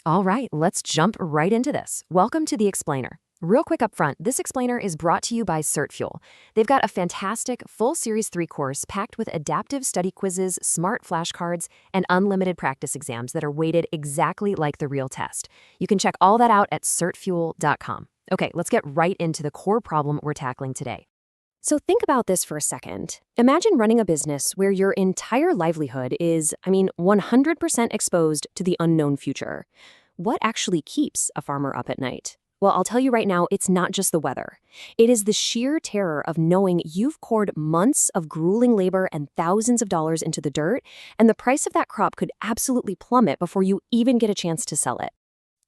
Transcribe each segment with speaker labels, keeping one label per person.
Speaker 1: All right, let's jump right into this. Welcome to the explainer. Real quick up front, this explainer is brought to you by CertFuel. They've got a fantastic full Series 3 course packed with adaptive study quizzes, smart flashcards, and unlimited practice exams that are weighted exactly like the real test. You can check all that out at certfuel.com. Okay, let's get right into the core problem we're tackling today. So think about this for a second. Imagine running a business where your entire livelihood is, 100% exposed to the unknown future. What actually keeps a farmer up at night? Well, I'll tell you right now, it's not just the weather. It is the sheer terror of knowing you've poured months of grueling labor and thousands of dollars into the dirt, and the price of that crop could absolutely plummet before you even get a chance to sell it.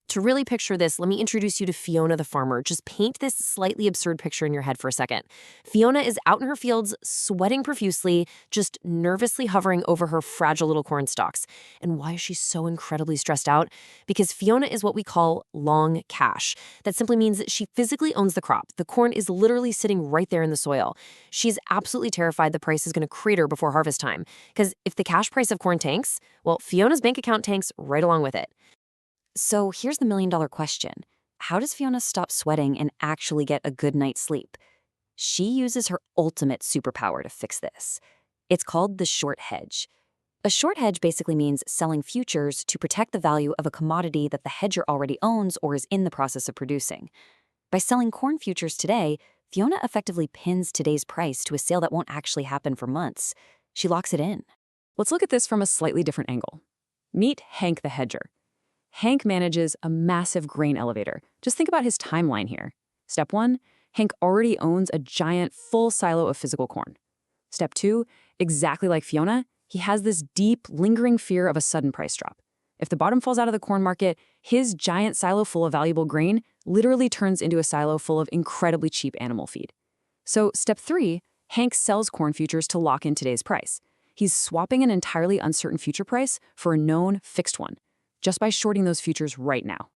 Speaker 1: To really picture this, let me introduce you to Fiona the farmer. Just paint this slightly absurd picture in your head for a second. Fiona is out in her fields, sweating profusely, just nervously hovering over her fragile little corn stalks. And why is she so incredibly stressed out? Because Fiona is what we call long cash. That simply means that she physically owns the crop. The corn is literally sitting right there in the soil. She's absolutely terrified the price is going to crater before harvest time. Because if the cash price of corn tanks, well, Fiona's bank account tanks right along with it. So here's the million-dollar question. How does Fiona stop sweating and actually get a good night's sleep? She uses her ultimate superpower to fix this. It's called the short hedge. A short hedge basically means selling futures to protect the value of a commodity that the hedger already owns or is in the process of producing. By selling corn futures today, Fiona effectively pins today's price to a sale that won't actually happen for months. She locks it in.
Speaker 2: Let's look at this from a slightly different angle. Meet Hank the hedger. Hank manages a massive grain elevator. Just think about his timeline here. Step 1, Hank already owns a giant full silo of physical corn. Step 2, exactly like Fiona, he has this deep, lingering fear of a sudden price drop. If the bottom falls out of the corn market, his giant silo full of valuable grain literally turns into a silo full of incredibly cheap animal feed. So step 3, Hank sells corn futures to lock in today's price. He's swapping an entirely uncertain future price for a known, fixed one, just by shorting those futures right now.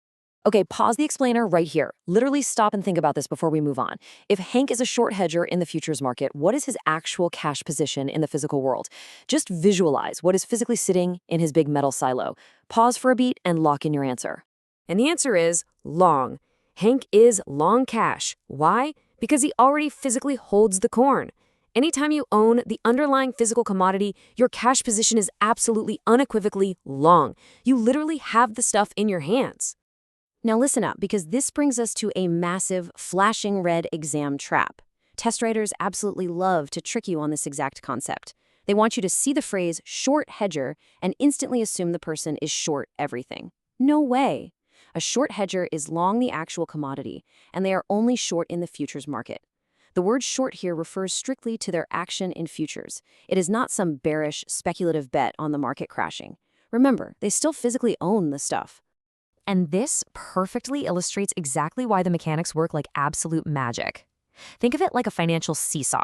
Speaker 1: Okay, pause the explainer right here. Literally stop and think about this before we move on. If Hank is a short hedger in the futures market, what is his actual cash position in the physical world? Just visualize what is physically sitting in his big metal silo. Pause for a beat and lock in your answer. And the answer is long. Hank is long cash. Why? Because he already physically holds the corn. Anytime you own the underlying physical commodity, your cash position is absolutely unequivocally long. You literally have the stuff in your hands. Now listen up, because this brings us to a massive, flashing red exam trap. Test writers absolutely love to trick you on this exact concept. They want you to see the phrase short hedger and instantly assume the person is short everything. No way. A short hedger is long the actual commodity, and they are only short in the futures market. The word short here refers strictly to their action in futures. It is not some bearish, speculative bet on the market crashing. Remember, they still physically own the stuff. And this perfectly illustrates exactly why the mechanics work like absolute magic. Think of it like a financial seesaw.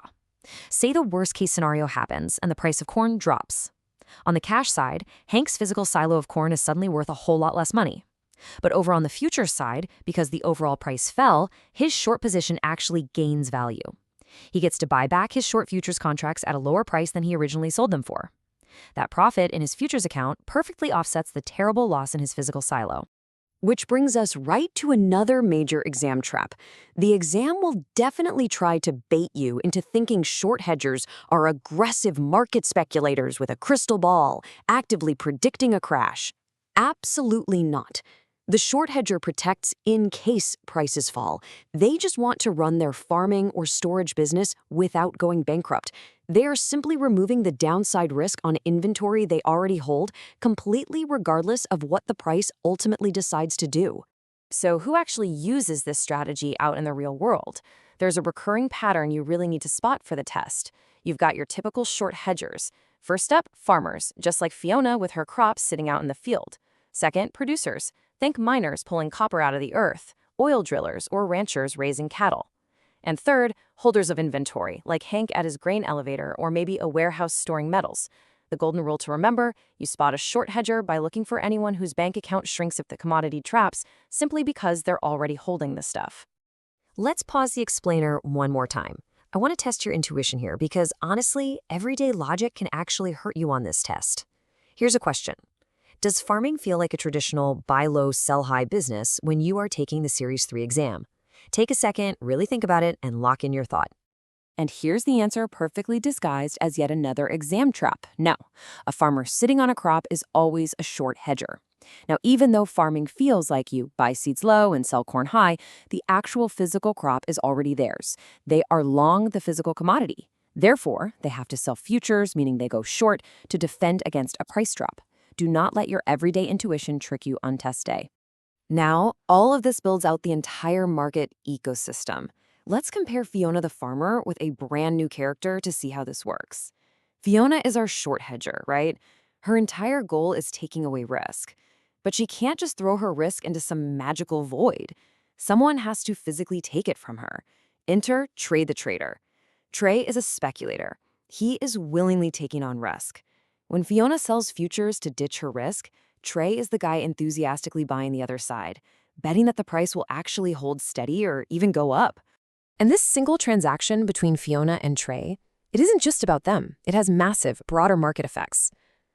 Speaker 1: Say the worst-case scenario happens and the price of corn drops. On the cash side, Hank's physical silo of corn is suddenly worth a whole lot less money. But over on the futures side, because the overall price fell, his short position actually gains value. He gets to buy back his short futures contracts at a lower price than he originally sold them for. That profit in his futures account perfectly offsets the terrible loss in his physical silo. Which brings us right to another major exam trap. The exam will definitely try to bait you into thinking short hedgers are aggressive market speculators with a crystal ball, actively predicting a crash. Absolutely not. The short hedger protects in case prices fall. They just want to run their farming or storage business without going bankrupt. They are simply removing the downside risk on inventory they already hold, completely regardless of what the price ultimately decides to do. So who actually uses this strategy out in the real world? There's a recurring pattern you really need to spot for the test. You've got your typical short hedgers. First up, farmers, just like Fiona with her crops sitting out in the field. Second, producers. Think miners pulling copper out of the earth, oil drillers, or ranchers raising cattle. And third, holders of inventory, like Hank at his grain elevator or maybe a warehouse storing metals. The golden rule to remember, you spot a short hedger by looking for anyone whose bank account shrinks if the commodity drops, simply because they're already holding the stuff. Let's pause the explainer one more time. I want to test your intuition here because honestly, everyday logic can actually hurt you on this test. Here's a question. Does farming feel like a traditional buy low, sell high business when you are taking the Series 3 exam? Take a second, really think about it, and lock in your thought.
Speaker 2: And here's the answer perfectly disguised as yet another exam trap. No, a farmer sitting on a crop is always a short hedger. Now, even though farming feels like you buy seeds low and sell corn high, the actual physical crop is already theirs. They are long the physical commodity. Therefore, they have to sell futures, meaning they go short, to defend against a price drop. Do not let your everyday intuition trick you on test day. Now, all of this builds out the entire market ecosystem. Let's compare Fiona the farmer with a brand new character to see how this works. Fiona is our short hedger, right? Her entire goal is taking away risk. But she can't just throw her risk into some magical void. Someone has to physically take it from her. Enter Trey the trader. Trey is a speculator. He is willingly taking on risk. When Fiona sells futures to ditch her risk, Trey is the guy enthusiastically buying the other side, betting that the price will actually hold steady or even go up. And this single transaction between Fiona and Trey, it isn't just about them. It has massive, broader market effects.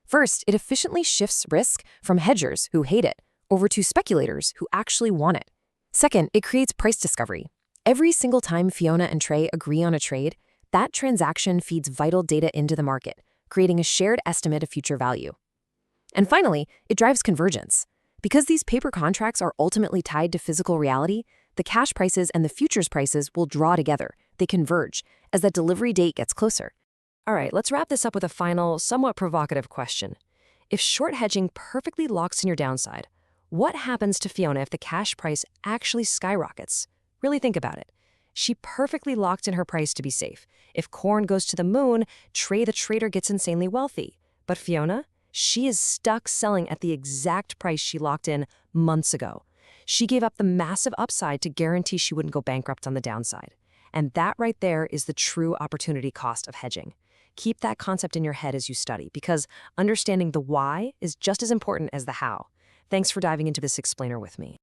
Speaker 2: First, it efficiently shifts risk from hedgers who hate it over to speculators who actually want it. Second, it creates price discovery. Every single time Fiona and Trey agree on a trade, that transaction feeds vital data into the market, creating a shared estimate of future value. And finally, it drives convergence. Because these paper contracts are ultimately tied to physical reality, the cash prices and the futures prices will draw together. They converge as that delivery date gets closer. All right, let's wrap this up with a final, somewhat provocative question. If short hedging perfectly locks in your downside, what happens to Fiona if the cash price actually skyrockets? Really think about it. She perfectly locked in her price to be safe. If corn goes to the moon, Trey the trader gets insanely wealthy. But Fiona, she is stuck selling at the exact price she locked in months ago. She gave up the massive upside to guarantee she wouldn't go bankrupt on the downside. And that right there is the true opportunity cost of hedging. Keep that concept in your head as you study, because understanding the why is just as important as the how. Thanks for diving into this explainer with me.